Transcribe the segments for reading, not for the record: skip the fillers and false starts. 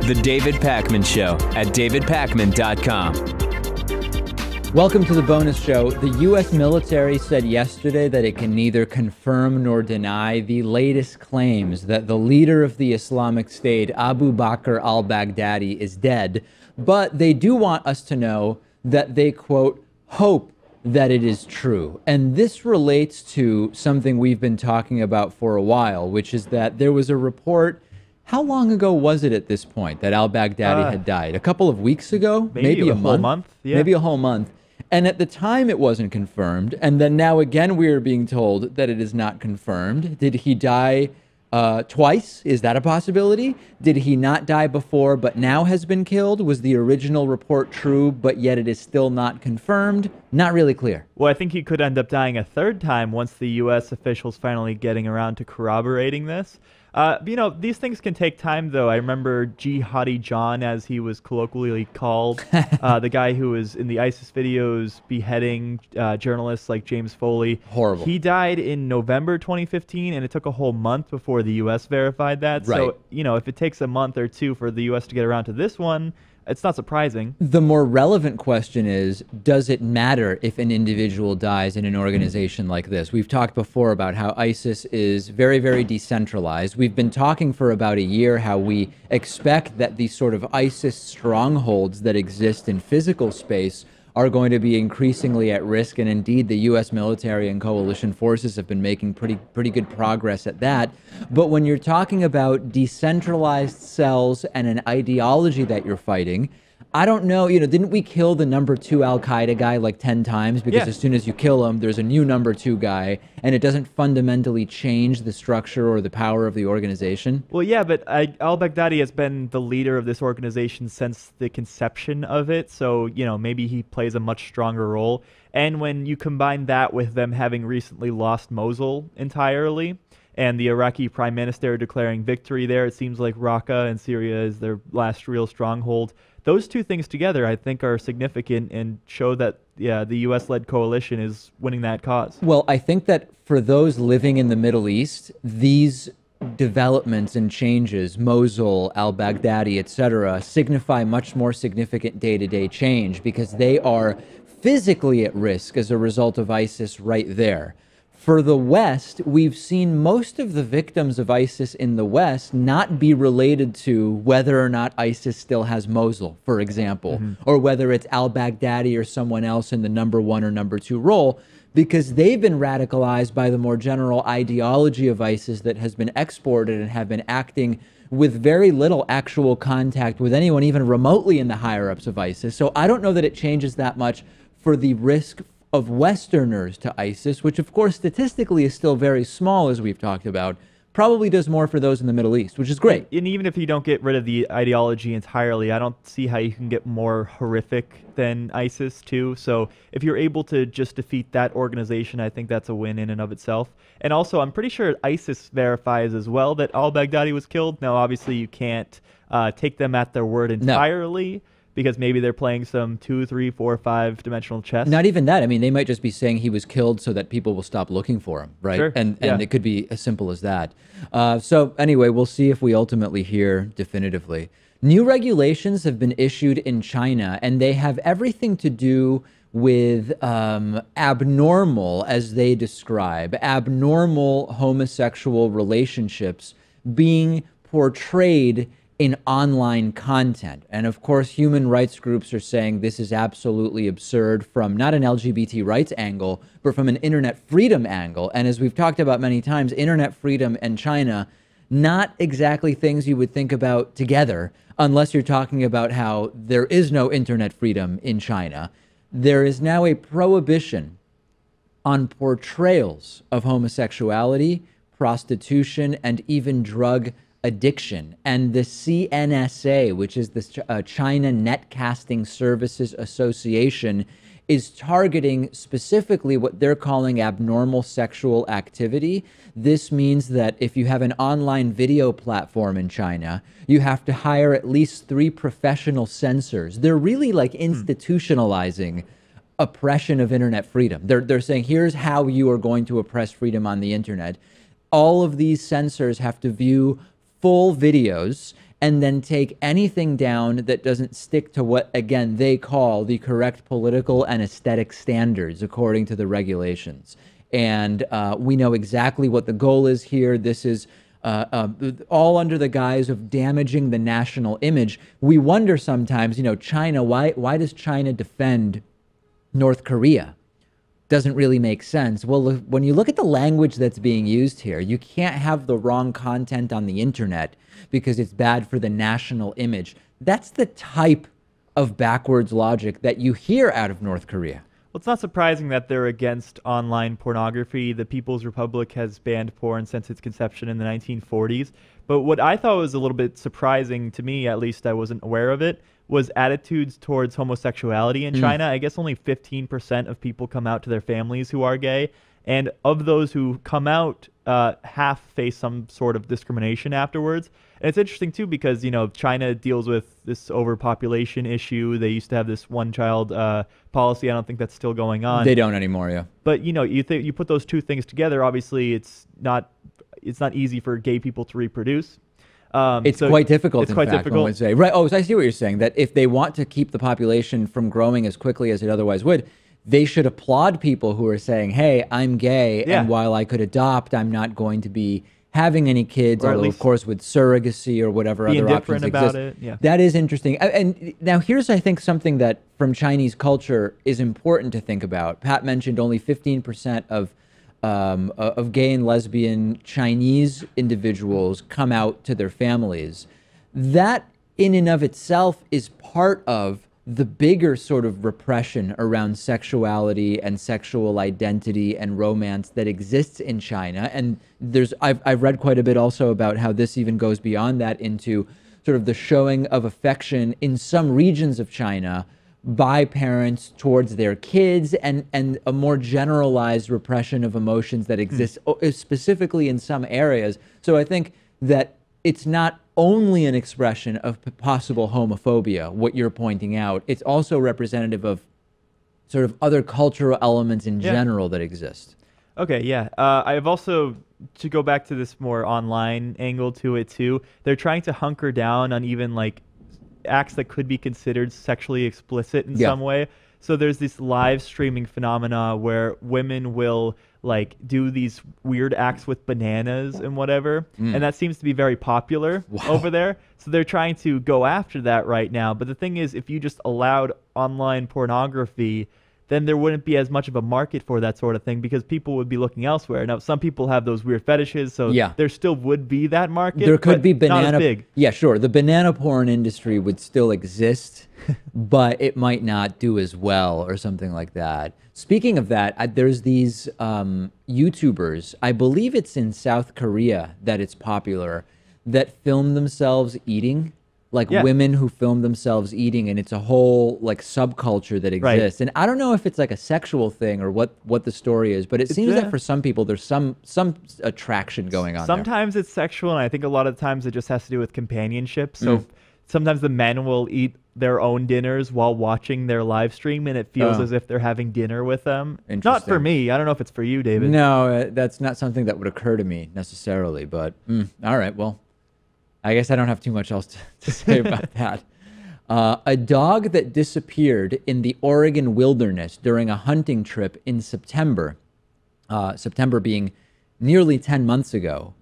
The David Pakman Show at davidpakman.com. Welcome to the bonus show. The U.S. military said yesterday that it can neither confirm nor deny the latest claims that the leader of the Islamic State, Abu Bakr al-Baghdadi, is dead. But they do want us to know that they, quote, hope that it is true. And this relates to something we've been talking about for a while, which is that there was a report. How long ago was it at this point that al-Baghdadi had died? A couple of weeks ago? Maybe a whole month? Yeah. Maybe a whole month. And at the time, it wasn't confirmed. And then now again, we are being told that it is not confirmed. Did he die twice? Is that a possibility? Did he not die before, but now has been killed? Was the original report true, but yet it is still not confirmed? Not really clear. Well, I think he could end up dying a third time once the U.S. officials finally getting around to corroborating this. These things can take time, though. I remember Jihadi John, as he was colloquially called, the guy who was in the ISIS videos beheading journalists like James Foley. Horrible. He died in November 2015, and it took a whole month before the U.S. verified that. Right. So, if it takes a month or two for the U.S. to get around to this one, it's not surprising. The more relevant question is, does it matter if an individual dies in an organization like this? We've talked before about how ISIS is very, very decentralized. We've been talking for about a year how we expect that these sort of ISIS strongholds that exist in physical space are going to be increasingly at risk. And indeed, the U.S. military and coalition forces have been making pretty good progress at that. But when you're talking about decentralized cells and an ideology that you're fighting, I don't know, didn't we kill the number 2 al-Qaeda guy like 10 times? Because as soon as you kill him, there's a new number 2 guy, and it doesn't fundamentally change the structure or the power of the organization. Well, yeah, but al-Baghdadi has been the leader of this organization since the conception of it, so, maybe he plays a much stronger role. And when you combine that with them having recently lost Mosul entirely, and the Iraqi prime minister declaring victory there, it seems like Raqqa in Syria is their last real stronghold. Those two things together, I think, are significant and show that, the U.S.-led coalition is winning that cause. Well, I think that for those living in the Middle East, these developments and changes, Mosul, al-Baghdadi, etc., signify much more significant day-to-day change because they are physically at risk as a result of ISIS right there. For the West, we've seen most of the victims of ISIS in the West not be related to whether or not ISIS still has Mosul, for example, or whether it's al-Baghdadi or someone else in the number 1 or number 2 role, because they've been radicalized by the more general ideology of ISIS that has been exported and have been acting with very little actual contact with anyone, even remotely in the higher-ups of ISIS. So I don't know that it changes that much for the risk of Westerners to ISIS, which of course statistically is still very small, as we've talked about, probably does more for those in the Middle East, which is great. And even if you don't get rid of the ideology entirely, I don't see how you can get more horrific than ISIS too. So if you're able to just defeat that organization, I think that's a win in and of itself. And also, I'm pretty sure ISIS verifies as well that al-Baghdadi was killed. Now, obviously, you can't take them at their word entirely. No. Because maybe they're playing some 2, 3, 4, 5-dimensional chess. Not even that. I mean, they might just be saying he was killed so that people will stop looking for him, right? Sure. And it could be as simple as that. So anyway, we'll see if we ultimately hear definitively. New regulations have been issued in China, and they have everything to do with abnormal, as they describe, abnormal homosexual relationships being portrayed in online content. And of course, human rights groups are saying this is absolutely absurd from not an LGBT rights angle, but from an internet freedom angle. And as we've talked about many times, internet freedom and China, not exactly things you would think about together, unless you're talking about how there is no internet freedom in China. There is now a prohibition on portrayals of homosexuality, prostitution, and even drug addiction. And the CNSA, which is the China Netcasting Services Association, is targeting specifically what they're calling abnormal sexual activity. This means that if you have an online video platform in China, you have to hire at least 3 professional censors. They're really like institutionalizing oppression of internet freedom. They're saying, here's how you are going to oppress freedom on the internet. All of these censors have to view full videos and then take anything down that doesn't stick to what, again, they call the correct political and aesthetic standards according to the regulations. And we know exactly what the goal is here. This is all under the guise of damaging the national image. We wonder sometimes, China, why does China defend North Korea? Doesn't really make sense. Well, when you look at the language that's being used here, you can't have the wrong content on the internet because it's bad for the national image. That's the type of backwards logic that you hear out of North Korea. Well, it's not surprising that they're against online pornography. The People's Republic has banned porn since its conception in the 1940s. But what I thought was a little bit surprising to me, at least I wasn't aware of it, was attitudes towards homosexuality in China. I guess only 15% of people come out to their families who are gay. And of those who come out, half face some sort of discrimination afterwards. And it's interesting, too, because, China deals with this overpopulation issue. They used to have this one-child policy. I don't think that's still going on. They don't anymore, yeah. But, you put those two things together, obviously it's not easy for gay people to reproduce. It's quite difficult, in fact, one would say. Right. Oh, so I see what you're saying, that if they want to keep the population from growing as quickly as it otherwise would, they should applaud people who are saying, hey, I'm gay, and while I could adopt, I'm not going to be having any kids, or although, of course, with surrogacy or whatever other options exist. It. Yeah. That is interesting. And now here's, I think, something that from Chinese culture is important to think about. Pat mentioned only 15% of gay and lesbian Chinese individuals come out to their families. That in and of itself is part of the bigger sort of repression around sexuality and sexual identity and romance that exists in China. And I've read quite a bit also about how this even goes beyond that into sort of the showing of affection in some regions of China by parents towards their kids, and a more generalized repression of emotions that exists specifically in some areas. So I think that it's not only an expression of possible homophobia, what you're pointing out. It's also representative of sort of other cultural elements in general that exist. Okay, yeah. I've also, to go back to this more online angle to it too, they're trying to hunker down on even like acts that could be considered sexually explicit in some way. So there's this live streaming phenomena where women will like do these weird acts with bananas and whatever, and that seems to be very popular over there. So they're trying to go after that right now. But the thing is, if you just allowed online pornography, then there wouldn't be as much of a market for that sort of thing because people would be looking elsewhere. Now, some people have those weird fetishes, so there still would be that market. There could be banana. Not as big. Yeah, sure. The banana porn industry would still exist, but it might not do as well or something like that. Speaking of that, there's these YouTubers, I believe it's in South Korea that it's popular, that film themselves eating. Like women who film themselves eating, and it's a whole like subculture that exists. And I don't know if it's like a sexual thing or what the story is, but it seems that for some people there's some attraction going on. Sometimes it's sexual, and I think a lot of times it just has to do with companionship. So sometimes the men will eat their own dinners while watching their live stream, and it feels as if they're having dinner with them. Not for me. I don't know if it's for you, David. No, that's not something that would occur to me necessarily. But all right, well, I guess I don't have too much else to say about that. A dog that disappeared in the Oregon wilderness during a hunting trip in September, September being nearly 10 months ago,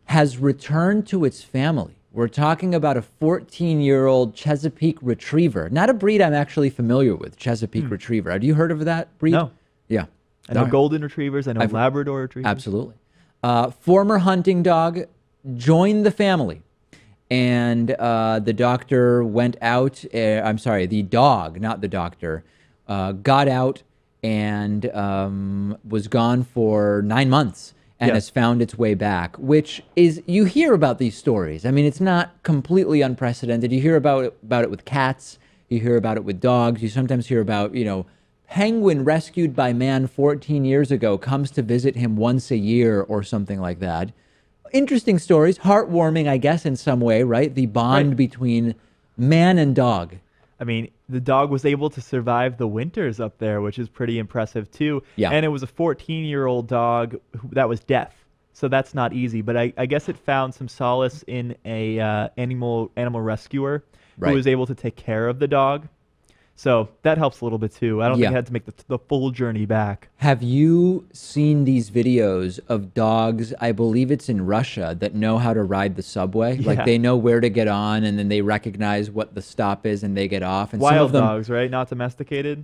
has returned to its family. We're talking about a 14-year-old Chesapeake Retriever. Not a breed I'm actually familiar with, Chesapeake Retriever. Have you heard of that breed? No. Yeah. I know Golden Retrievers. I know Labrador Retrievers. Absolutely. Former hunting dog joined the family. And the doctor went out, I'm sorry, the dog, not the doctor, got out and was gone for 9 months and has found its way back, which is, you hear about these stories. I mean, it's not completely unprecedented. You hear about it with cats. You hear about it with dogs. You sometimes hear about, penguin rescued by man 14 years ago comes to visit him once a year or something like that. Interesting stories, heartwarming, I guess, in some way, right? The bond between man and dog. I mean, the dog was able to survive the winters up there, which is pretty impressive, too. Yeah. And it was a 14-year-old dog that was deaf. so that's not easy. But I guess it found some solace in a animal rescuer who was able to take care of the dog. So that helps a little bit too. I don't think I had to make the full journey back. Have you seen these videos of dogs, I believe it's in Russia, that know how to ride the subway? Yeah. Like they know where to get on, and then they recognize what the stop is and they get off. And Wild some of them, dogs, right? Not domesticated?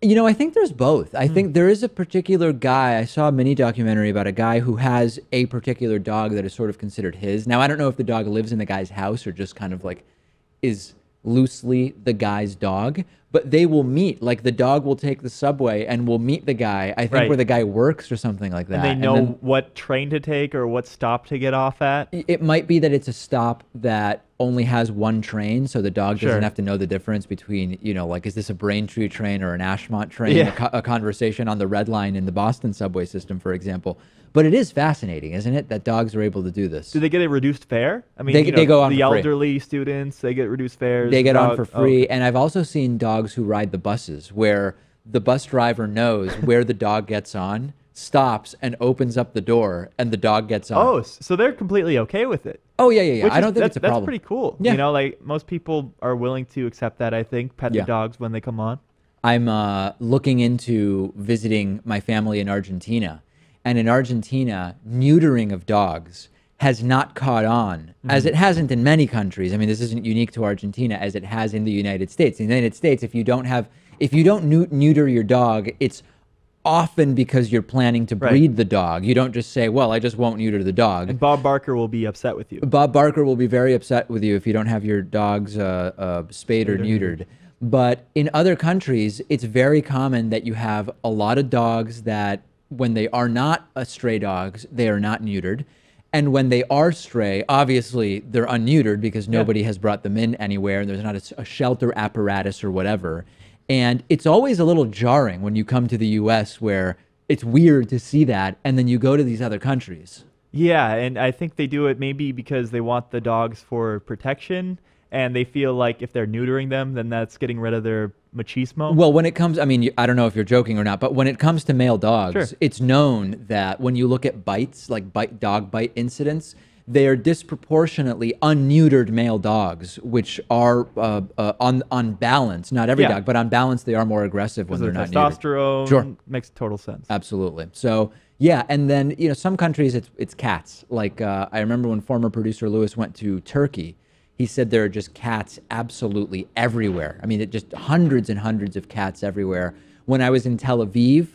You know, I think there's both. I think there is a particular guy. I saw a mini documentary about a guy who has a particular dog that is sort of considered his. Now, I don't know if the dog lives in the guy's house or just kind of like is loosely the guy's dog, but they will meet. Like the dog will take the subway and will meet the guy, I think where the guy works or something like that. And they know what train to take or what stop to get off at? It might be that it's a stop that only has one train, so the dog doesn't have to know the difference between, you know, like, is this a Braintree train or an Ashmont train? A conversation on the Red Line in the Boston subway system, for example. But it is fascinating, isn't it, that dogs are able to do this? Do they get a reduced fare? I mean, they go on the for free. elderly students, they get reduced fares. They get on for free. And I've also seen dogs who ride the buses where the bus driver knows where the dog gets on, stops, and opens up the door, and the dog gets on. Oh, so they're completely okay with it. Oh, yeah. I don't think it's a problem. That's pretty cool. Yeah. You know, like most people are willing to accept that, I think, pet the dogs when they come on. I'm looking into visiting my family in Argentina. And in Argentina, neutering of dogs has not caught on, as it hasn't in many countries. I mean, this isn't unique to Argentina, as it has in the United States. In the United States, if you don't neuter your dog, it's often because you're planning to breed the dog. You don't just say, well, I just won't neuter the dog. And Bob Barker will be upset with you. Bob Barker will be very upset with you if you don't have your dogs spayed or neutered. But in other countries, it's very common that you have a lot of dogs that, when they are not stray dogs, they are not neutered. And when they are stray, obviously they're unneutered because nobody has brought them in anywhere, and there's not a shelter apparatus or whatever. And it's always a little jarring when you come to the US, where it's weird to see that, and then you go to these other countries. Yeah, and I think they do it maybe because they want the dogs for protection, and they feel like if they're neutering them, then that's getting rid of their machismo. Well, when it comes, I mean, I don't know if you're joking or not, but when it comes to male dogs, it's known that when you look at bites, like dog bite incidents, they are disproportionately unneutered male dogs, which are on balance, not every dog, but on balance, they are more aggressive when they're not neutered. Testosterone makes total sense. Absolutely. So yeah, and then, you know, some countries it's cats. Like I remember when former producer Lewis went to Turkey, he said there are just cats absolutely everywhere. I mean, just hundreds and hundreds of cats everywhere. When I was in Tel Aviv,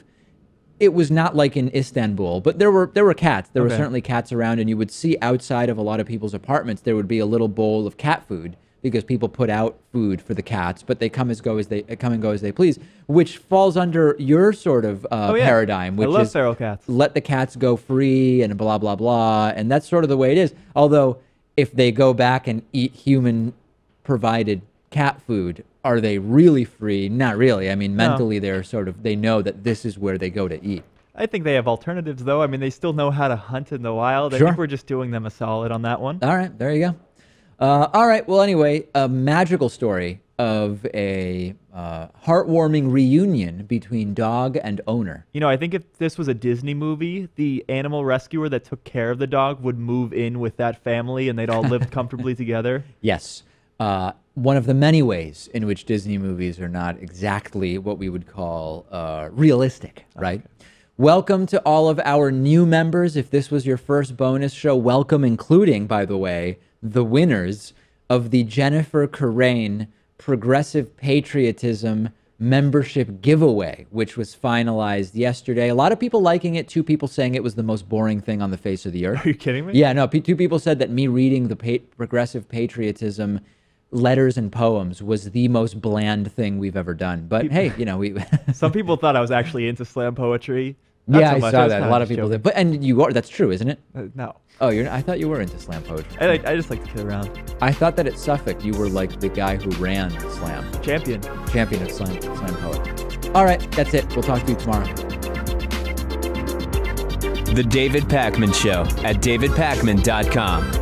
it was not like in Istanbul, but there were cats. There were certainly cats around, and you would see outside of a lot of people's apartments, there would be a little bowl of cat food because people put out food for the cats, but they come and go as they please, which falls under your sort of paradigm, which is feral cats. Let the cats go free and blah, blah, blah. And that's sort of the way it is. Although, if they go back and eat human-provided cat food, are they really free? Not really. I mean, mentally, they know that this is where they go to eat. I think they have alternatives, though. I mean, they still know how to hunt in the wild. I think we're just doing them a solid on that one. All right, there you go. All right, well, anyway, a magical story of a heartwarming reunion between dog and owner. You know, I think if this was a Disney movie, the animal rescuer that took care of the dog would move in with that family and they'd all live comfortably together. Yes. One of the many ways in which Disney movies are not exactly what we would call realistic, right? Okay. Welcome to all of our new members. If this was your first bonus show, welcome, including, by the way, the winners of the Jennifer Corain Progressive Patriotism membership giveaway, which was finalized yesterday. A lot of people liking it. 2 people saying it was the most boring thing on the face of the earth. Are you kidding me? Yeah, no, 2 people said that me reading the Progressive Patriotism letters and poems was the most bland thing we've ever done. But hey, you know, some people thought I was actually into slam poetry. Yeah, I saw that. A lot of people did. But, and you are, that's true, isn't it? No. Oh, I thought you were into slam poetry. I just like to kid around. I thought that at Suffolk, you were like the guy who ran slam. Champion of slam poetry. All right, that's it. We'll talk to you tomorrow. The David Pakman Show at davidpakman.com.